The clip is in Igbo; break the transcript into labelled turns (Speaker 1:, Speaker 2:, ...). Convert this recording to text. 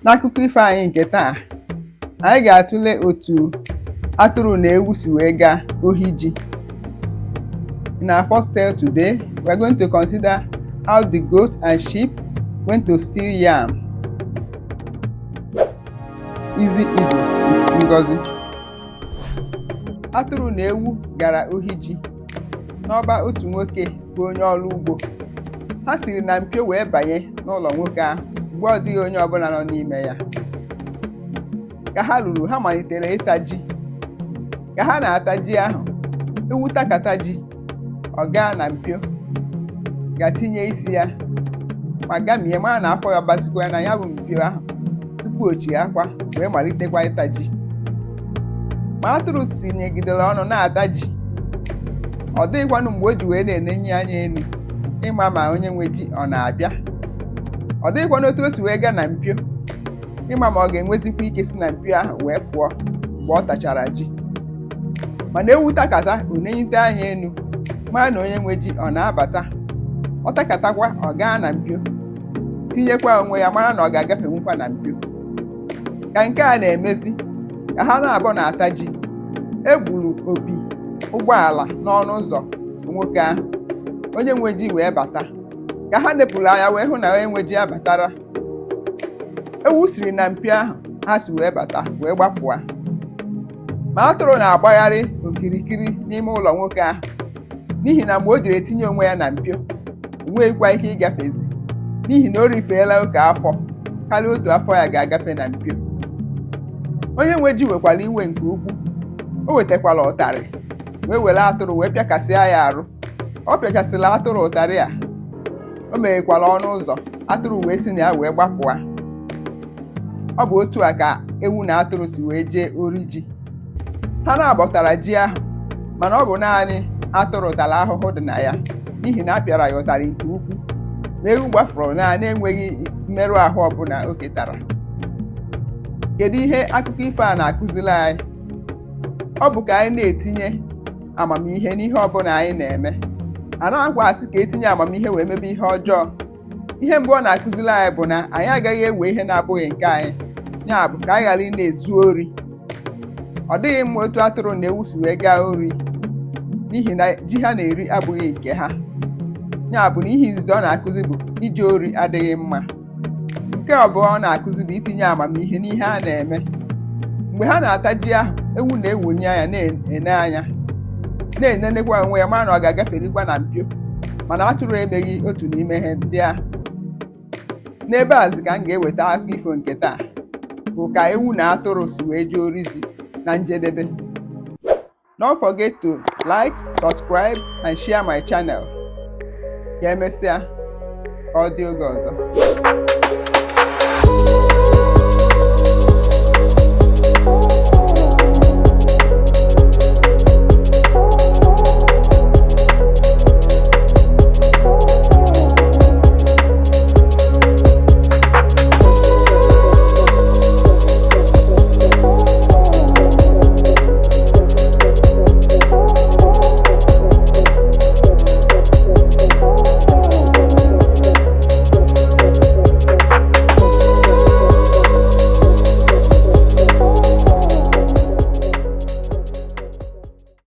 Speaker 1: N'akụkọ ifo anyị nke taa, anyị ga-atụle otu atụrụ na ewu si wee gaa ohi ji. In our folktale today, we are going to consider how the goat and sheep went to steal yam. Easy Igbo with Ngozi. Atụrụ na ewu gara ohi ji n'ọba otu nwoke bụ onye ọrụ ugbo. Ha siri na mpio wee banye n'ụlọ nwoke ahụ mgbe ọ dịghị onye ọbụla nọ n'ime ya. Ka ha lụrụ, ha malitere ịta ji. Ka ha na-ata ji ahụ, ewu takata ji, ọ gaa na mpio ga-tinye isi ya ma gamie mara na afọ ya gbasikwa ya na ya bụ mpio ahụ tupu o chi akwa wee malitekwa ịta ji. Ma atụrụ tinyegidere ọnụ na-ata ji. Ọ dịghịkwanụ mgbe o ji wee na-enenye anya elu ịma ma onye nwe ji ọ na-abịa. Ọ dịghịkwanụ otu o si wee gaa na mpio ịma ma ọ ga-enwezikwa ike si na mpio ahụ wee pụọ mgbe ọ tachara ji. Mana ewu takata ọ na-enyite anya elu mara na onye nwe ji ọ na-abata. Ọ takatakwa ọ gaa na mpio tinyekwa onwe ya mara na ọ ga-agafenwukwa na mpio. Ka nke a na-emezi, ka ha na-abụ na-ata ji, egburu opi ụgbọala n'ọnụ ụzọ nwoke ahụ. Onye nwe ji wee bata. Ka ha nepụrụ anya wee hụ na onye nwe ji abatara. Ewu siri na mpio ahụ ha si wee bata wee gbapụa. Ma atụrụ na-agbagharị okirikiri n'ime ụlọ nwoke ahụ n'ihi na mgbe o jiri etinye onwe ya na mpio, o nweghịkwa ike ịgafezi n'ihi na o rifeela oke afọ karịa otu afọ ya ga-agafe na mpio. Onye nwe ji nwekwara iwe nke ukwuu. O wetakwala ụtarị wee were atụrụ wee pịakasịa ya arụ. Ọ pịachasịla atụrụ ụtarị a, o meghekwala ọnụ ụzọ, atụrụ wee si na ya wee gbapụa. Ọ bụ otu a ka ewu na atụrụ si wee jee ori ji. Ha na-abọtara ji ahụ, mana ọ bụ naanị atụrụ tara ahụhụ dị na ya n'ihi na a pịara ya ụtarị nke ukwuu, ma ewu gbafuru na-enweghị mmerụ ahụ ọbụla o ketara. Kedu ihe akụkọ ifo a na-akụziri anyị? Ọ bụ ka anyị na-etinye amamihe n'ihe ọbụla anyị na-eme. A na-akwa asị ka etinye amamihe wee mebe ihe ọjọọ. Ihe mbụ ọ na-akụziri anyị bụ na anyị agaghị ewe ihe na-abụghị nke anyị, ya bụ ka anyị ghara ị na-ezu ori. Ọ dịghị mma otu atụrụ na ewu si wee gaa ori n'ihi na ji ha na-eri abụghị nke ha. Ya bụ na ihe izizi ọ na-akụzi bụ ije ori adịghị mma. Nke abụọ ọ na-akụzi bụ itinye amamihe n'ihe a na-eme. Mgbe ha na-ata ji ahụ, ewu na-ewunye anya na-ene anya na-enenekwa onwe ya mara na ọ ga-agaferikwa na mpio, mana atụrụ emeghị otu n'ime ihe ndị ahụ. N'ebe azi ka m ga-eweta akụkọ ifo nke taa, bụ ka ewu na atụrụ si wee jee orizi na njedebe. Don't forget to like, subscribe and share my channel. Ka emesịa, ka ọ dị oge ọzọ.